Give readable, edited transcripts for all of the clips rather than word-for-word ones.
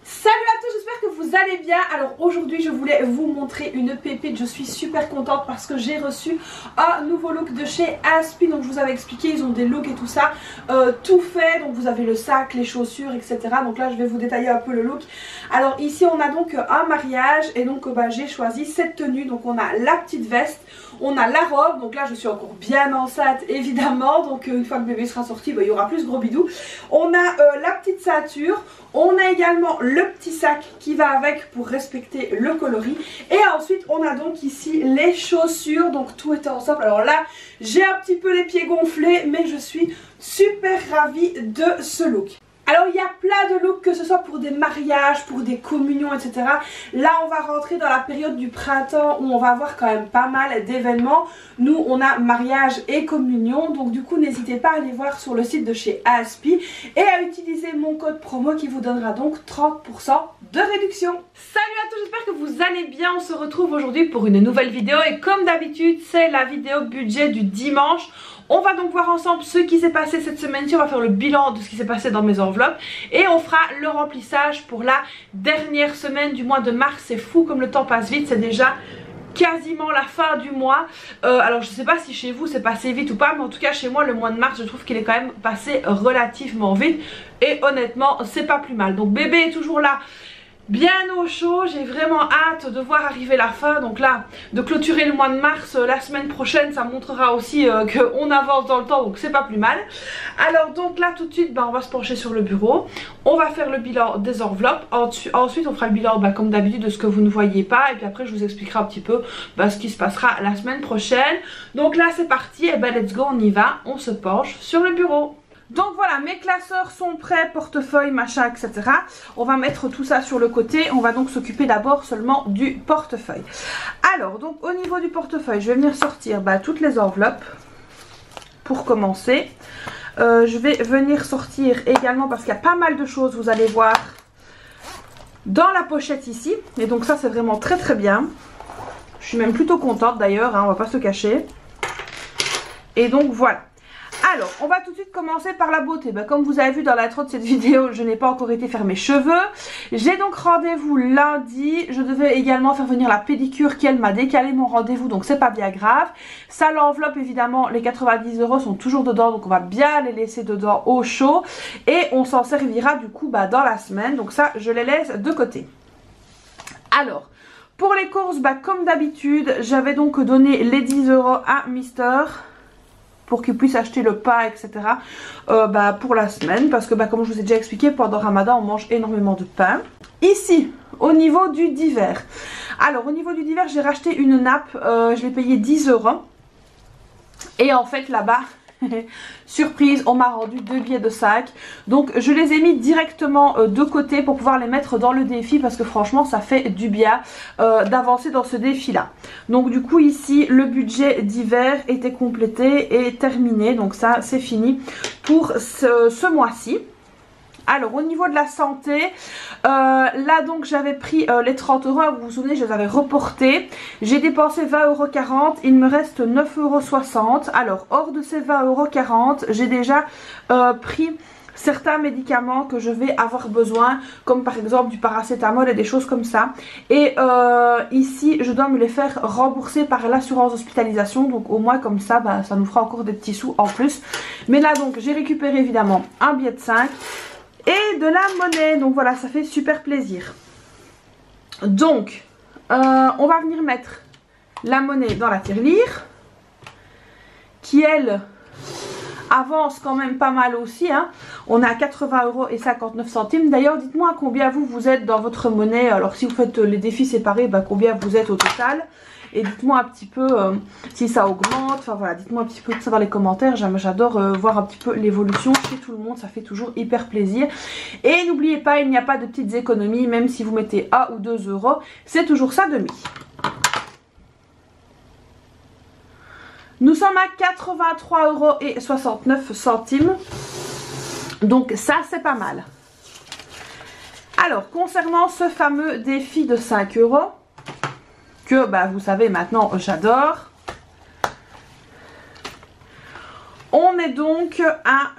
Salut à tous, j'espère que vous allez bien. Alors aujourd'hui je voulais vous montrer une pépite. Je suis super contente parce que j'ai reçu un nouveau look de chez Aspi. Donc je vous avais expliqué, ils ont des looks et tout ça tout fait. Donc vous avez le sac, les chaussures, etc. Donc là je vais vous détailler un peu le look. Alors ici on a donc un mariage et donc j'ai choisi cette tenue. Donc on a la petite veste, on a la robe. Donc là je suis encore bien enceinte évidemment. Donc une fois que le bébé sera sorti, il y aura plus gros bidou. On a la petite ceinture. On a également le petit sac qui va avec pour respecter le coloris. Et ensuite on a donc ici les chaussures. Donc tout est ensemble. Alors là j'ai un petit peu les pieds gonflés, mais je suis super ravie de ce look. Alors il y a plein de looks, que ce soit pour des mariages, pour des communions, etc. Là on va rentrer dans la période du printemps où on va avoir quand même pas mal d'événements. Nous on a mariage et communion, donc du coup n'hésitez pas à aller voir sur le site de chez Aspi et à utiliser mon code promo qui vous donnera donc 30% de réduction. Salut à tous, j'espère que vous allez bien. On se retrouve aujourd'hui pour une nouvelle vidéo et comme d'habitude c'est la vidéo budget du dimanche. On va donc voir ensemble ce qui s'est passé cette semaine-ci, on va faire le bilan de ce qui s'est passé dans mes enveloppes et on fera le remplissage pour la dernière semaine du mois de mars. C'est fou comme le temps passe vite, c'est déjà quasiment la fin du mois. Alors je sais pas si chez vous c'est passé vite ou pas, mais en tout cas chez moi le mois de mars je trouve qu'il est quand même passé relativement vite et honnêtement c'est pas plus mal. Donc bébé est toujours là, bien au chaud, j'ai vraiment hâte de voir arriver la fin. Donc là, de clôturer le mois de mars la semaine prochaine, ça montrera aussi qu'on avance dans le temps, donc c'est pas plus mal. Alors donc là tout de suite, on va se pencher sur le bureau. On va faire le bilan des enveloppes. Ensuite on fera le bilan comme d'habitude de ce que vous ne voyez pas. Et puis après je vous expliquerai un petit peu ce qui se passera la semaine prochaine. Donc là c'est parti, et let's go, on y va, on se penche sur le bureau. Donc voilà, mes classeurs sont prêts, portefeuille, machin, etc. On va mettre tout ça sur le côté. On va donc s'occuper d'abord seulement du portefeuille. Alors, donc au niveau du portefeuille, je vais venir sortir toutes les enveloppes pour commencer. Je vais venir sortir également parce qu'il y a pas mal de choses, vous allez voir, dans la pochette ici. Et donc ça, c'est vraiment très très bien. Je suis même plutôt contente d'ailleurs, on va pas se cacher. Et donc voilà. Alors, on va tout de suite commencer par la beauté. Comme vous avez vu dans l'intro de cette vidéo, je n'ai pas encore été faire mes cheveux. J'ai donc rendez-vous lundi. Je devais également faire venir la pédicure qui, elle, m'a décalé mon rendez-vous. Donc, c'est pas bien grave. Ça, l'enveloppe, évidemment, les 90 € sont toujours dedans. Donc, on va bien les laisser dedans au chaud. Et on s'en servira, du coup, dans la semaine. Donc, ça, je les laisse de côté. Alors, pour les courses, comme d'habitude, j'avais donc donné les 10 € à Mister pour qu'il puisse acheter le pain, etc. Pour la semaine, parce que comme je vous ai déjà expliqué, pendant Ramadan on mange énormément de pain. Ici, au niveau du divers, alors au niveau du divers, j'ai racheté une nappe, je l'ai payé 10 €. Et en fait là-bas, surprise, on m'a rendu 2 billets de sac. Donc je les ai mis directement de côté pour pouvoir les mettre dans le défi, parce que franchement ça fait du bien d'avancer dans ce défi là. Donc du coup ici le budget d'hiver était complété et terminé. Donc ça c'est fini pour ce mois-ci. Alors au niveau de la santé, là donc j'avais pris les 30 €, vous vous souvenez, je les avais reportés. J'ai dépensé 20,40 €, il me reste 9,60 €. Alors hors de ces 20,40 €, j'ai déjà pris certains médicaments que je vais avoir besoin, comme par exemple du paracétamol et des choses comme ça. Et ici je dois me les faire rembourser par l'assurance hospitalisation, donc au moins comme ça, ça nous fera encore des petits sous en plus. Mais là donc j'ai récupéré évidemment un billet de 5 et de la monnaie, donc voilà, ça fait super plaisir. Donc on va venir mettre la monnaie dans la tirelire qui, elle, avance quand même pas mal aussi, On est à 80,59 €. D'ailleurs dites-moi combien vous êtes dans votre monnaie. Alors si vous faites les défis séparés, combien vous êtes au total. Et dites-moi un petit peu si ça augmente. Enfin voilà, dites-moi un petit peu tout ça dans les commentaires. J'adore voir un petit peu l'évolution chez tout le monde. Ça fait toujours hyper plaisir. Et n'oubliez pas, il n'y a pas de petites économies. Même si vous mettez 1 ou 2 €, c'est toujours ça de mis. Nous sommes à 83,69 €. Donc ça c'est pas mal. Alors concernant ce fameux défi de 5 €, que vous savez maintenant j'adore. On est donc à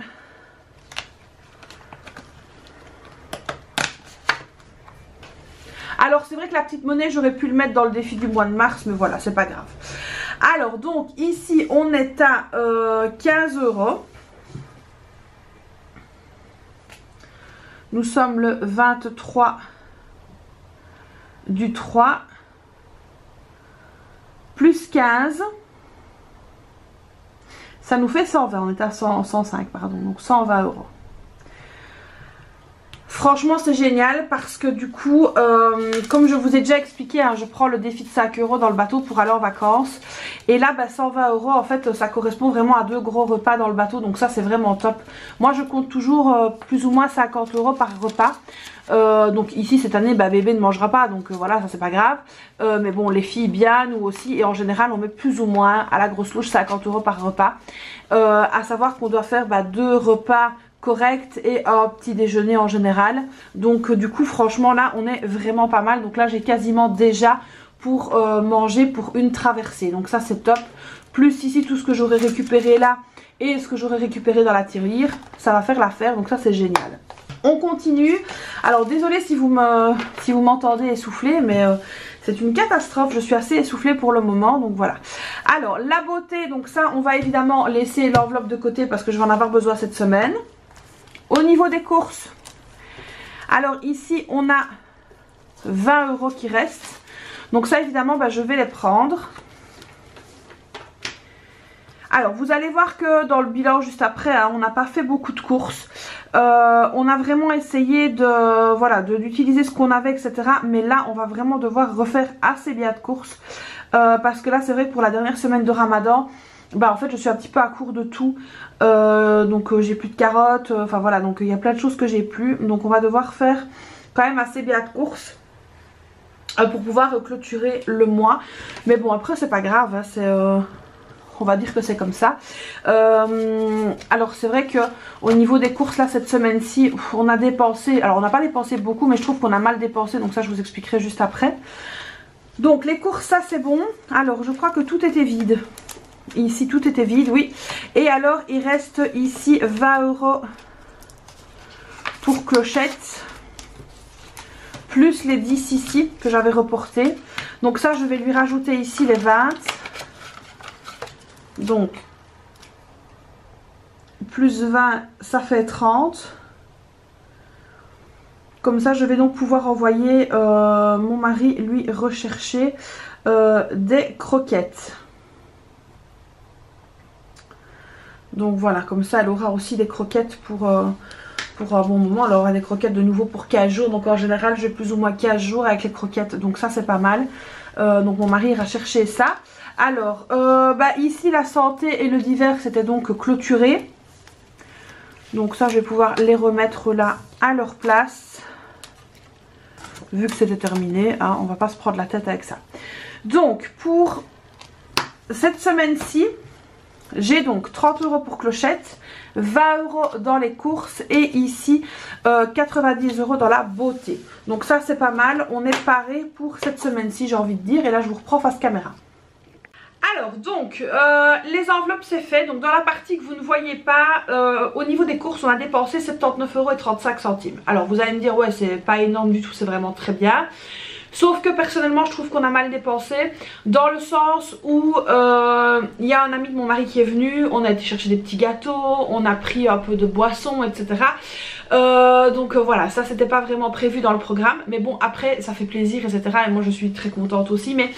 Alors c'est vrai que la petite monnaie j'aurais pu le mettre dans le défi du mois de mars, mais voilà, c'est pas grave. Alors donc ici on est à 15 €. Nous sommes le 23 du 3 plus 15. Ça nous fait 120, on est à 105 pardon, donc 120 €. Franchement c'est génial parce que du coup, comme je vous ai déjà expliqué, hein, je prends le défi de 5 € dans le bateau pour aller en vacances. Et là 120 € en fait ça correspond vraiment à 2 gros repas dans le bateau, donc ça c'est vraiment top. Moi je compte toujours plus ou moins 50 € par repas. Donc ici cette année bébé ne mangera pas, donc voilà, ça c'est pas grave, mais bon les filles bien, nous aussi, et en général on met plus ou moins à la grosse louche 50 € par repas, à savoir qu'on doit faire 2 repas corrects et un petit déjeuner en général. Donc du coup franchement là on est vraiment pas mal. Donc là j'ai quasiment déjà pour manger pour une traversée, donc ça c'est top. Plus ici tout ce que j'aurais récupéré là et ce que j'aurais récupéré dans la tirelire, ça va faire l'affaire, donc ça c'est génial. On continue. Alors désolée si vous m'entendez essouffler, mais c'est une catastrophe. Je suis assez essoufflée pour le moment, donc voilà. Alors la beauté, donc ça on va évidemment laisser l'enveloppe de côté parce que je vais en avoir besoin cette semaine. Au niveau des courses, alors ici on a 20 € qui restent. Donc ça évidemment je vais les prendre. Alors vous allez voir que dans le bilan juste après, hein, on n'a pas fait beaucoup de courses. On a vraiment essayé d'utiliser ce qu'on avait, etc. Mais là on va vraiment devoir refaire assez bien de courses. Parce que là c'est vrai que pour la dernière semaine de Ramadan, en fait je suis un petit peu à court de tout. Donc j'ai plus de carottes, enfin voilà, donc il y a plein de choses que j'ai plus. Donc on va devoir faire quand même assez bien de courses pour pouvoir clôturer le mois. Mais bon après c'est pas grave, hein, c'est... on va dire que c'est comme ça. Alors c'est vrai que au niveau des courses là cette semaine-ci, on a dépensé, alors on n'a pas dépensé beaucoup, mais je trouve qu'on a mal dépensé, donc ça je vous expliquerai juste après. Donc les courses ça c'est bon. Alors je crois que tout était vide. Ici tout était vide, oui. Et alors il reste ici 20 € pour clochette, plus les 10 ici que j'avais reportés. Donc ça je vais lui rajouter ici les 20. Donc plus 20 ça fait 30. Comme ça je vais donc pouvoir envoyer mon mari lui rechercher des croquettes. Donc voilà, comme ça elle aura aussi des croquettes pour un bon moment. Elle aura des croquettes de nouveau pour 15 jours. Donc en général j'ai plus ou moins 15 jours avec les croquettes. Donc ça c'est pas mal. Donc mon mari ira chercher ça. Alors ici la santé et le divers c'était donc clôturé. Donc ça je vais pouvoir les remettre là à leur place. Vu que c'était terminé, hein, on va pas se prendre la tête avec ça. Donc pour cette semaine-ci, j'ai donc 30 € pour clochette, 20 € dans les courses et ici 90 € dans la beauté. Donc ça c'est pas mal, on est paré pour cette semaine-ci j'ai envie de dire. Et là je vous reprends face caméra. Alors donc les enveloppes c'est fait. Donc dans la partie que vous ne voyez pas, au niveau des courses on a dépensé 79,35 €. Alors vous allez me dire ouais c'est pas énorme du tout, c'est vraiment très bien. Sauf que personnellement je trouve qu'on a mal dépensé, dans le sens où il y a un ami de mon mari qui est venu, on a été chercher des petits gâteaux, on a pris un peu de boisson, etc. Donc voilà, ça c'était pas vraiment prévu dans le programme, mais bon après ça fait plaisir, etc. Et moi je suis très contente aussi, mais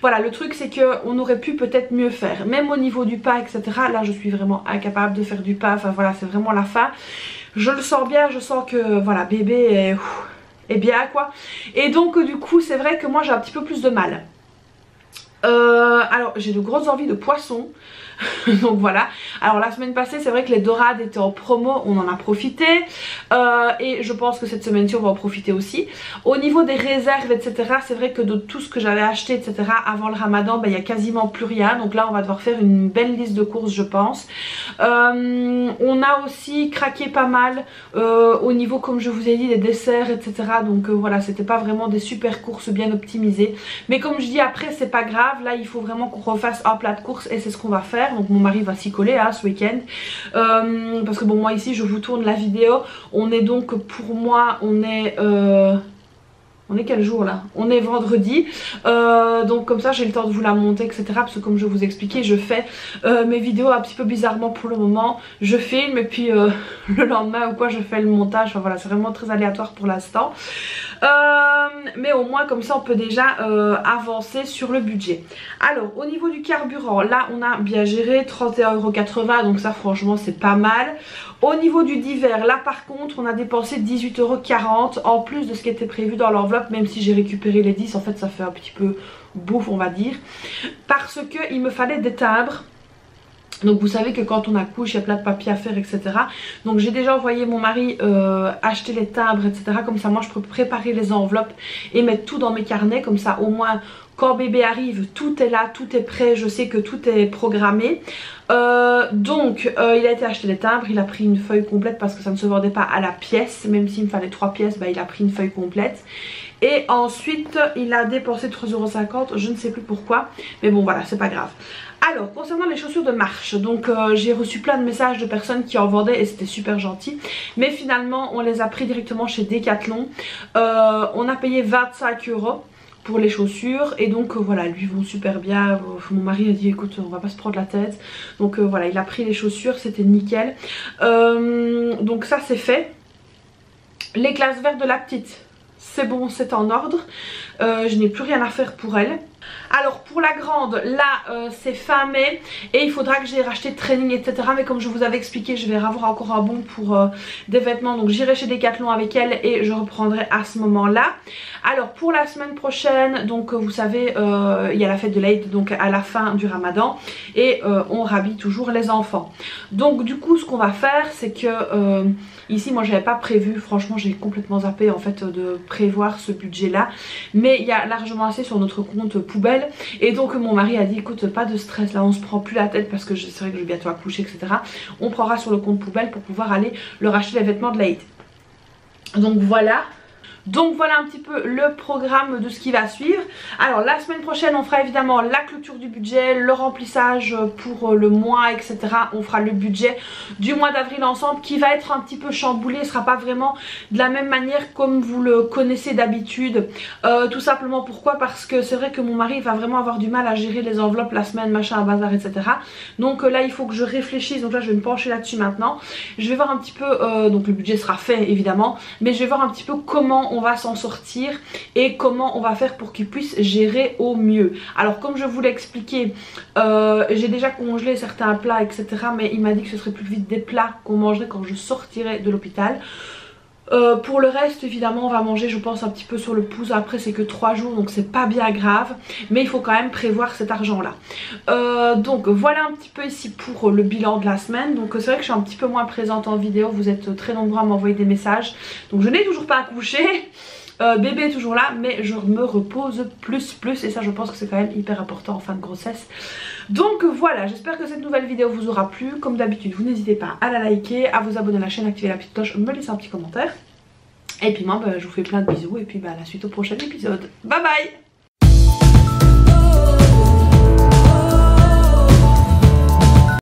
voilà, le truc c'est qu'on aurait pu peut-être mieux faire, même au niveau du pain, etc. Là je suis vraiment incapable de faire du pain, enfin voilà, c'est vraiment la fin. Je le sens bien, je sens que voilà, bébé est bien quoi. Et donc du coup c'est vrai que moi j'ai un petit peu plus de mal. Alors j'ai de grosses envies de poisson. Donc voilà. Alors la semaine passée c'est vrai que les dorades étaient en promo, on en a profité. Et je pense que cette semaine-ci on va en profiter aussi. Au niveau des réserves etc, c'est vrai que de tout ce que j'avais acheté etc avant le ramadan, il n'y a quasiment plus rien. Donc là on va devoir faire une belle liste de courses je pense. On a aussi craqué pas mal au niveau comme je vous ai dit des desserts etc. Donc voilà, c'était pas vraiment des super courses bien optimisées. Mais comme je dis après c'est pas grave. Là il faut vraiment qu'on refasse un plat de courses et c'est ce qu'on va faire. Donc mon mari va s'y coller hein, ce week-end. Parce que bon moi ici je vous tourne la vidéo. On est donc pour moi on est On est quel jour là? On est vendredi, donc comme ça j'ai le temps de vous la monter, etc. Parce que comme je vous expliquais, je fais mes vidéos un petit peu bizarrement pour le moment. Je filme et puis le lendemain ou quoi je fais le montage. Enfin voilà, c'est vraiment très aléatoire pour l'instant. Mais au moins comme ça on peut déjà avancer sur le budget. Alors au niveau du carburant, là on a bien géré 31,80 €, donc ça franchement c'est pas mal. Au niveau du divers, là par contre on a dépensé 18,40 € en plus de ce qui était prévu dans l'enveloppe, même si j'ai récupéré les 10, en fait ça fait un petit peu bouffe on va dire, parce que il me fallait des timbres. Donc vous savez que quand on accouche il y a plein de papiers à faire, etc. Donc j'ai déjà envoyé mon mari acheter les timbres, etc. Comme ça moi je peux préparer les enveloppes et mettre tout dans mes carnets. Comme ça au moins quand bébé arrive tout est là, tout est prêt, je sais que tout est programmé. Il a été acheter les timbres, il a pris une feuille complète parce que ça ne se vendait pas à la pièce. Même s'il me fallait 3 pièces, bah, il a pris une feuille complète. Et ensuite il a dépensé 3,50 €, je ne sais plus pourquoi. Mais bon voilà, c'est pas grave. Alors concernant les chaussures de marche, donc j'ai reçu plein de messages de personnes qui en vendaient et c'était super gentil. Mais finalement on les a pris directement chez Decathlon. On a payé 25 € pour les chaussures et donc voilà, lui vont super bien. Mon mari a dit écoute on va pas se prendre la tête. Donc voilà, il a pris les chaussures, c'était nickel. Donc ça c'est fait. Les glaces vertes de la petite, c'est bon, c'est en ordre. Je n'ai plus rien à faire pour elle. Alors pour la grande, là c'est fin mai et il faudra que j'aille racheter training, etc. Mais comme je vous avais expliqué, je vais avoir encore un bon pour des vêtements. Donc j'irai chez Decathlon avec elle et je reprendrai à ce moment là. Alors pour la semaine prochaine, donc vous savez il y a la fête de l'Aïd, donc à la fin du Ramadan. Et on rhabille toujours les enfants. Donc du coup ce qu'on va faire c'est que ici moi j'avais pas prévu, franchement j'ai complètement zappé en fait de prévoir ce budget là. Mais il y a largement assez sur notre compte poubelle. Et donc mon mari a dit écoute pas de stress là, on se prend plus la tête parce que c'est vrai que je vais bientôt accoucher, etc. On prendra sur le compte poubelle pour pouvoir aller leur acheter les vêtements de l'Aïd. Donc voilà. Donc voilà un petit peu le programme de ce qui va suivre. Alors la semaine prochaine on fera évidemment la clôture du budget, le remplissage pour le mois, etc. On fera le budget du mois d'avril ensemble qui va être un petit peu chamboulé. Ce ne sera pas vraiment de la même manière comme vous le connaissez d'habitude. Tout simplement pourquoi? Parce que c'est vrai que mon mari va vraiment avoir du mal à gérer les enveloppes la semaine, machin, bazar, etc. Donc là il faut que je réfléchisse. Donc là je vais me pencher là-dessus maintenant. Je vais voir un petit peu, donc le budget sera fait évidemment, mais je vais voir un petit peu comment on va s'en sortir et comment on va faire pour qu'il puisse gérer au mieux. Alors comme je vous l'ai expliqué, j'ai déjà congelé certains plats, etc. Mais il m'a dit que ce serait plus vite des plats qu'on mangerait quand je sortirai de l'hôpital. Pour le reste évidemment on va manger je pense un petit peu sur le pouce. Après c'est que 3 jours donc c'est pas bien grave, mais il faut quand même prévoir cet argent là. Donc voilà un petit peu ici pour le bilan de la semaine. Donc c'est vrai que je suis un petit peu moins présente en vidéo, vous êtes très nombreux à m'envoyer des messages. Donc je n'ai toujours pas accouché, bébé est toujours là, mais je me repose plus et ça je pense que c'est quand même hyper important en fin de grossesse. Donc voilà, j'espère que cette nouvelle vidéo vous aura plu. Comme d'habitude vous n'hésitez pas à la liker, à vous abonner à la chaîne, activer la petite cloche, me laisser un petit commentaire. Et puis moi je vous fais plein de bisous et puis à la suite au prochain épisode. Bye bye.